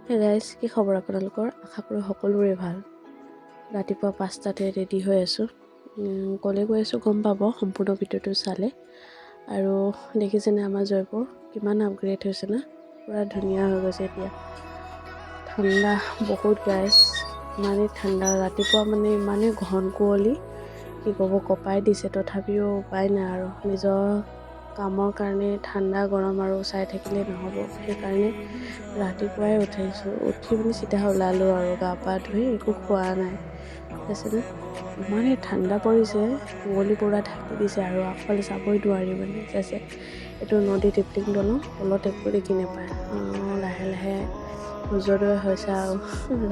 Hey guys, কি খবৰ আপোনালোকৰ? আশা কৰোঁ সকলোৰে ভাল। ৰাতিপুৱা 5টাতে ৰেডি হৈ আছোঁ। ক'লৈ গৈ আছোঁ গম পাব সম্পূৰ্ণ ভিডিঅ'টো চালে। আৰু দেখিছেনে আমাৰ জয়পুৰ কিমান আপগ্ৰেড হৈছে না, পূৰা ধুনীয়া হৈ গৈছে এতিয়া। ঠাণ্ডা বহুত গাইজ, ইমানেই ঠাণ্ডা। ৰাতিপুৱা মানে ইমানেই ঘন কুঁৱলী, কি ক'ব, কঁপাই দিছে। তথাপিও উপায় নাই আৰু, নিজৰ কামৰ কাৰণে ঠাণ্ডা গৰম আৰু চাই থাকিলে নহ'ব। সেইকাৰণে ৰাতিপুৱাই উঠি পিনি চিধা ওলালোঁ আৰু গা পা ধুই, একো খোৱা নাই। তাৰপিছতে ইমানেই ঠাণ্ডা পৰিছে, কুঁৱলী পূৰা ঢাকি দিছে আৰু আগফালে চাবই নোৱাৰি মানে। চাইছে, এইটো নদী টিপলিং দলং, তলত একো দেখি নাপায়। লাহে লাহে সূৰ্যোদয় হৈছে আৰু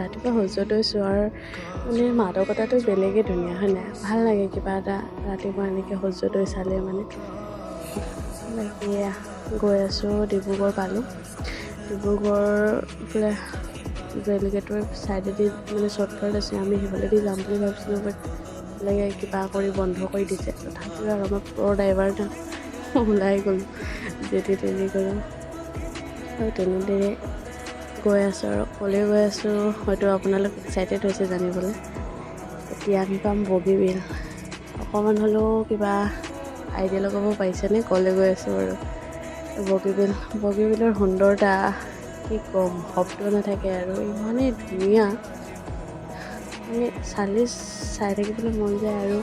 ৰাতিপুৱা সূৰ্যোদয় চোৱাৰ মানে মাদকতাটো বেলেগেই ধুনীয়া, হয় নাই? ভাল লাগে কিবা এটা ৰাতিপুৱা এনেকৈ সূৰ্যোদয় চালে মানে। বাকী গৈ আছোঁ, ডিব্ৰুগড় পালোঁ। ডিব্ৰুগড় ফালে ৰেলগেটৰ ছাইডেদি মানে শ্বৰ্টকাট আছে, আমি সেইফালেদি যাম বুলি ভাবিছিলোঁ, বাট লাগে কিবা কৰি বন্ধ কৰি দিছে। তথাপিও আৰু আমাৰ প্ৰ' ড্ৰাইভাৰ না, ওলাই গ'লোঁ যেনি তেনি গ'লোঁ আৰু তেনেদৰে গৈ আছোঁ। আৰু ক'লৈ গৈ আছোঁ হয়তো আপোনালোক এক্সাইটেড হৈছে জানিবলৈ। এতিয়া আমি পাম বগীবিল। অকণমান হ'লেও কিবা আইডিয়া লগাব পাৰিছেনে ক'লৈ গৈ আছোঁ বাৰু? বগীবিলৰ সুন্দৰতা কি ক'ম, শব্দ নাথাকে আৰু ইমানেই ধুনীয়া মানে চাই থাকিবলৈ মন যায়। আৰু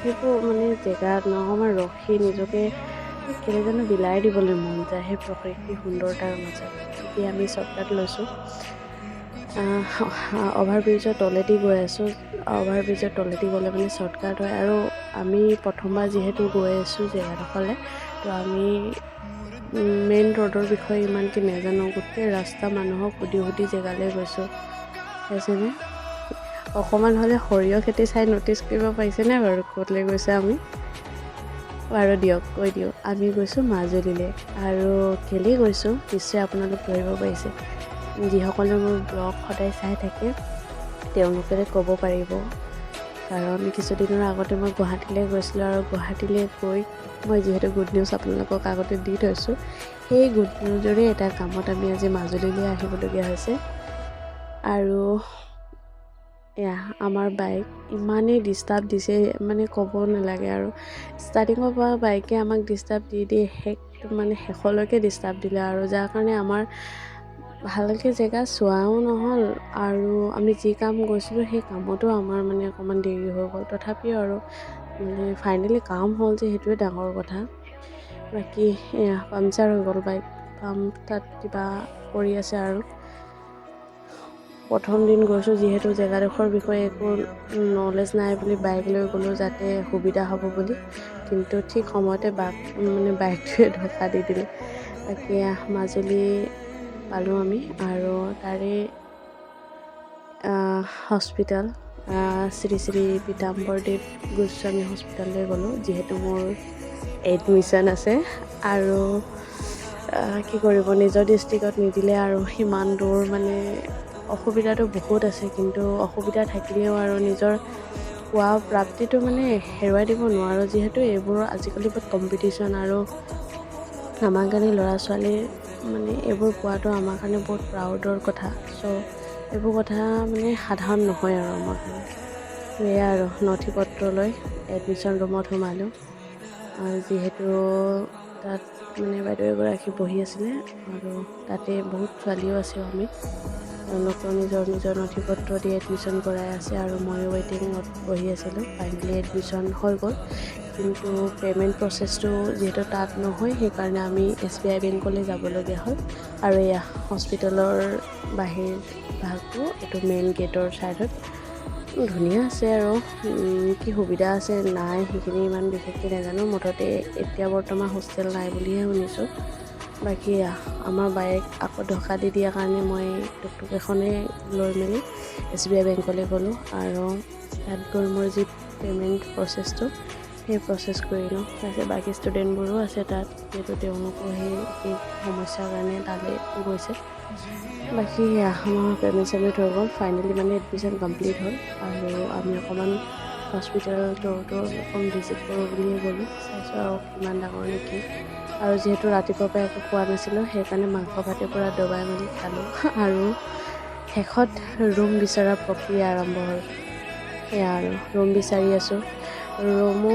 সেইবোৰ মানে জেগাত অকণমান ৰখি নিজকে কেলে জানো বিলাই দিবলৈ মন যায় সেই প্ৰকৃতিৰ সুন্দৰতাৰ মাজত। এতিয়া আমি শ্বৰ্টকাট লৈছোঁ, অভাৰব্ৰিজৰ তলেদি গৈ আছোঁ। অভাৰব্ৰিজৰ তলেদি গ'লে মানে শ্বৰ্টকাট হয়। আৰু আমি প্ৰথমবাৰ যিহেতু গৈ আছোঁ জেগাডোখৰলৈ, তো আমি মেইন ৰোডৰ বিষয়ে ইমানকৈ নাজানো। গোটেই ৰাস্তা মানুহক সুধি জেগালৈ গৈছোঁ, পাইছেনে? অকণমান হ'লে সৰিয়হ খেতি চাই ন'টিচ কৰিব পাৰিছেনে বাৰু ক'তলৈ গৈছে আমি? বাৰু দিয়ক কৈ দিওঁ, আমি গৈছোঁ মাজুলীলৈ। আৰু কেলেই গৈছোঁ নিশ্চয় আপোনালোক ধৰিব পাৰিছে। যিসকলে মোৰ ব্লগ সদায় চাই থাকে তেওঁলোকে ক'ব পাৰিব, কাৰণ কিছুদিনৰ আগতে মই গুৱাহাটীলৈ গৈছিলোঁ। আৰু গুৱাহাটীলৈ গৈ মই যিহেতু গুড নিউজ আপোনালোকক আগতে দি থৈছোঁ, সেই গুড নিউজৰে এটা কামত আমি আজি মাজুলীলৈ আহিবলগীয়া হৈছে। আৰু এয়া আমাৰ বাইক ইমানেই ডিষ্টাৰ্ব দিছে মানে ক'ব নালাগে। আৰু ষ্টাৰ্টিঙৰ পৰা বাইকে আমাক ডিষ্টাৰ্ব দি শেষলৈকে ডিষ্টাৰ্ব দিলে, আৰু যাৰ কাৰণে আমাৰ ভালকৈ জেগা চোৱাও নহ'ল। আৰু আমি যি কাম গৈছিলোঁ সেই কামতো আমাৰ মানে অকণমান দেৰি হৈ গ'ল। তথাপিও আৰু মানে ফাইনেলি কাম হ'ল যে সেইটোৱে ডাঙৰ কথা। বাকী এয়া পামচাৰ হৈ গ'ল বাইক, তাত কিবা কৰি আছে। আৰু প্ৰথম দিন গৈছোঁ যিহেতু জেগাডোখৰ বিষয়ে একো নলেজ নাই বুলি বাইক লৈ গ'লোঁ যাতে সুবিধা হ'ব বুলি, কিন্তু ঠিক সময়তে বাইকটোৱে ধোকা দি দিলে। বাকী মাজুলী পালোঁ আমি, আৰু তাৰে হস্পিটেল শ্ৰী শ্ৰী পীতাম্বৰদেৱ গোস্বামী হস্পিটেললৈ গ'লোঁ, যিহেতু মোৰ এডমিশ্যন আছে। আৰু কি কৰিব, নিজৰ ডিষ্ট্ৰিক্টত নিদিলে আৰু সিমান দূৰ মানে অসুবিধাটো বহুত আছে। কিন্তু অসুবিধা থাকিলেও আৰু নিজৰ পোৱা প্ৰাপ্তিটো মানে হেৰুৱাই দিব নোৱাৰোঁ, যিহেতু এইবোৰ আজিকালি বহুত কম্পিটিশ্যন। আৰু আমাৰ কাৰণে ল'ৰা ছোৱালীৰ মানে এইবোৰ পোৱাটো আমাৰ কাৰণে বহুত প্ৰাউডৰ কথা। চ' এইবোৰ কথা মানে সাধাৰণ নহয় আৰু আমাৰ কাৰণে। এয়া আৰু নথি পত্ৰ লৈ এডমিশ্যন ৰুমত সোমালোঁ। যিহেতু তাত মানে বাইদেউ এগৰাকী বহি আছিলে, আৰু তাতে বহুত ছোৱালীও আছোঁ আমি। তেওঁলোকেও নিজৰ নথি পত্ৰ দি এডমিশ্যন কৰাই আছে, আৰু ময়ো ৱেইটিঙত বহি আছিলোঁ। ফাইনেলি এডমিশ্যন হৈ গ'ল, কিন্তু পে'মেণ্ট প্ৰচেছটো যিহেতু তাত নহয়, সেইকাৰণে আমি SBI বেংকলৈ যাবলগীয়া হ'ল। আৰু এয়া হস্পিটেলৰ বাহিৰ ভাগটো, এইটো মেইন গেটৰ ছাইডত ধুনীয়া আছে। আৰু কি সুবিধা আছে নাই সেইখিনি ইমান বিশেষকৈ নাজানো, মুঠতে এতিয়া বৰ্তমান হোষ্টেল নাই বুলিহে শুনিছোঁ। বাকী আমাৰ বাইক আকৌ ধোকা দি দিয়াৰ কাৰণে মই টুকটুক এখনেই লৈ মেলি SBI বেংকলৈ গ'লোঁ। আৰু তাত গৈ মোৰ যি পে'মেণ্ট প্ৰচেছটো সেই প্ৰচেছ কৰিলোঁ। তাৰপিছত বাকী ষ্টুডেণ্টবোৰো আছে তাত, যিহেতু তেওঁলোকো সেই সমস্যাৰ কাৰণে তালৈ গৈছে। বাকী আমাৰ পে'মেণ্ট চেমেণ্ট হৈ গ'ল, ফাইনেলি মানে এডমিশ্যন কমপ্লিট হ'ল। আৰু আমি অকণমান হস্পিটেলটো অকণ ভিজিট কৰোঁ বুলিয়ে গ'লোঁ। চাইছোঁ আৰু কিমান ডাঙৰ নেকি। আৰু যিহেতু ৰাতিপুৱাৰ পৰা একো খোৱা নাছিলোঁ, সেইকাৰণে মাংস ভাতে পূৰা দবাই মেলি খালোঁ। আৰু শেষত ৰুম বিচৰা প্ৰক্ৰিয়া আৰম্ভ হ'ল। সেয়া আৰু ৰুম বিচাৰি আছোঁ। ৰুমো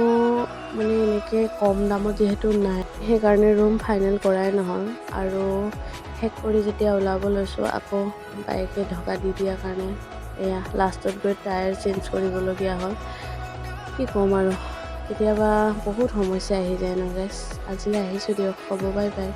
মানে এনেকৈ কম দামত যিহেতু নাই, সেইকাৰণে ৰুম ফাইনেল কৰাই নহ'ল। আৰু শেষ কৰি যেতিয়া ওলাব লৈছোঁ, আকৌ বাইকে ঢকা দি দিয়াৰ কাৰণে এয়া লাষ্টত গৈ টায়াৰ চেঞ্জ কৰিবলগীয়া হ'ল। কি ক'ম আৰু, কেতিয়াবা বহুত সমস্যা আহি যায় ন গাইছ। আজিলৈ আহিছোঁ দিয়ক, হ'ব, বাই বাই।